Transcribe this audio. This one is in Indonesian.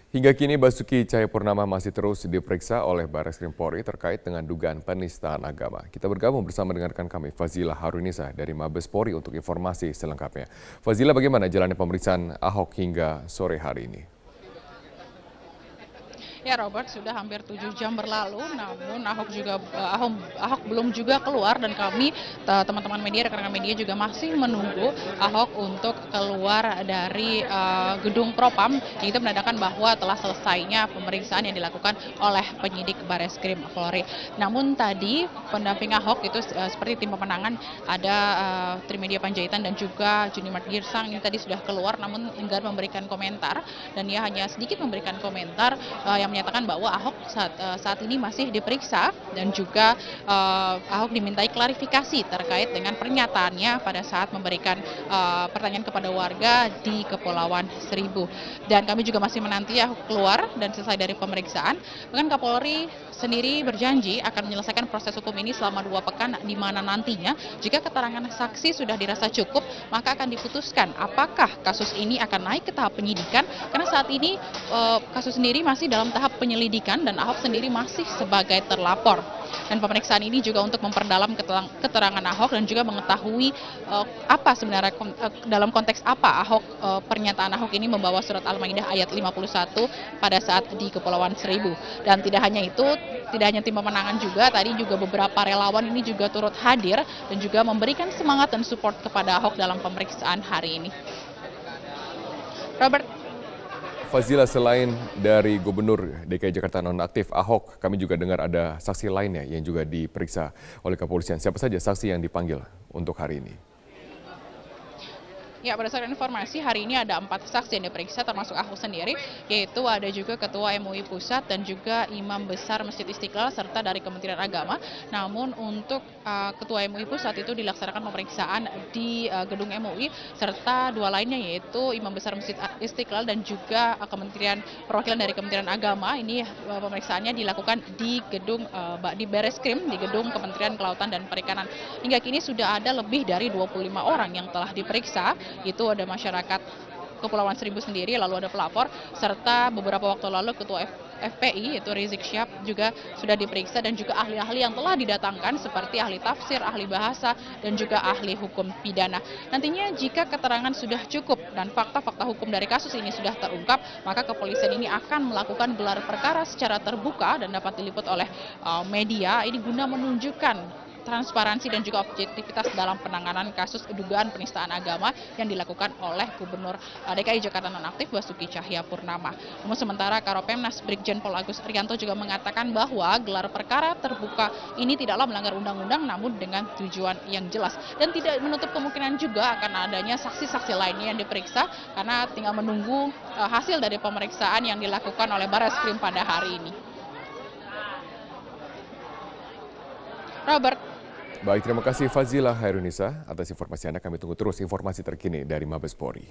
Hingga kini Basuki Cahayapurnama masih terus diperiksa oleh Barreskrim Polri terkait dengan dugaan penistaan agama. Kita bergabung bersama dengan rekan kami Fazila Harunisa dari Mabes Polri untuk informasi selengkapnya. Fazila, bagaimana jalannya pemeriksaan Ahok hingga sore hari ini? Ya Robert, sudah hampir 7 jam berlalu, namun Ahok belum juga keluar dan kami teman-teman media, rekan-rekan media juga masih menunggu Ahok untuk keluar dari gedung Propam, yang itu menandakan bahwa telah selesainya pemeriksaan yang dilakukan oleh penyidik Barreskrim Polri. Namun tadi pendamping Ahok itu seperti tim pemenangan ada Trimedia Panjaitan dan juga Junimat Girsang ini tadi sudah keluar, namun enggan memberikan komentar dan dia hanya sedikit memberikan komentar yang menyatakan bahwa Ahok saat ini masih diperiksa dan juga Ahok dimintai klarifikasi terkait dengan pernyataannya pada saat memberikan pertanyaan kepada warga di Kepulauan Seribu. Dan kami juga masih menanti Ahok keluar dan selesai dari pemeriksaan. Bahkan Kapolri sendiri berjanji akan menyelesaikan proses hukum ini selama 2 pekan, di mana nantinya jika keterangan saksi sudah dirasa cukup, maka akan diputuskan apakah kasus ini akan naik ke tahap penyidikan, karena saat ini kasus sendiri masih dalam tahap penyelidikan dan Ahok sendiri masih sebagai terlapor. Dan pemeriksaan ini juga untuk memperdalam keterangan Ahok dan juga mengetahui apa sebenarnya dalam konteks apa pernyataan Ahok ini membawa surat Al-Maidah ayat 51 pada saat di Kepulauan Seribu. Dan tidak hanya itu, tidak hanya tim pemenangan juga, tadi juga beberapa relawan ini juga turut hadir dan juga memberikan semangat dan support kepada Ahok dalam pemeriksaan hari ini. Robert. Fazila, selain dari Gubernur DKI Jakarta nonaktif Ahok, kami juga dengar ada saksi lainnya yang juga diperiksa oleh kepolisian. Siapa saja saksi yang dipanggil untuk hari ini? Ya, berdasarkan informasi hari ini ada 4 saksi yang diperiksa termasuk Ahok sendiri, yaitu ada juga Ketua MUI Pusat dan juga Imam Besar Masjid Istiqlal serta dari Kementerian Agama. Namun untuk Ketua MUI Pusat itu dilaksanakan pemeriksaan di gedung MUI serta 2 lainnya yaitu Imam Besar Masjid Istiqlal dan juga perwakilan dari Kementerian Agama. Ini pemeriksaannya dilakukan di gedung di Barreskrim, di gedung Kementerian Kelautan dan Perikanan. Hingga kini sudah ada lebih dari 25 orang yang telah diperiksa. Itu ada masyarakat Kepulauan Seribu sendiri, lalu ada pelapor, serta beberapa waktu lalu Ketua FPI yaitu Rizik Syihab juga sudah diperiksa dan juga ahli-ahli yang telah didatangkan seperti ahli tafsir, ahli bahasa, dan juga ahli hukum pidana. Nantinya jika keterangan sudah cukup dan fakta-fakta hukum dari kasus ini sudah terungkap, maka kepolisian ini akan melakukan gelar perkara secara terbuka dan dapat diliput oleh media. Ini guna menunjukkan transparansi dan juga objektivitas dalam penanganan kasus dugaan penistaan agama yang dilakukan oleh Gubernur DKI Jakarta nonaktif Basuki Cahayapurnama. Namun sementara Karopemnas Brigjen Pol Agus Rianto juga mengatakan bahwa gelar perkara terbuka ini tidaklah melanggar undang-undang namun dengan tujuan yang jelas dan tidak menutup kemungkinan juga akan adanya saksi-saksi lainnya yang diperiksa karena tinggal menunggu hasil dari pemeriksaan yang dilakukan oleh Barreskrim pada hari ini. Robert. Baik, terima kasih Fazila Harunisa atas informasi Anda. Kami tunggu terus informasi terkini dari Mabes Polri.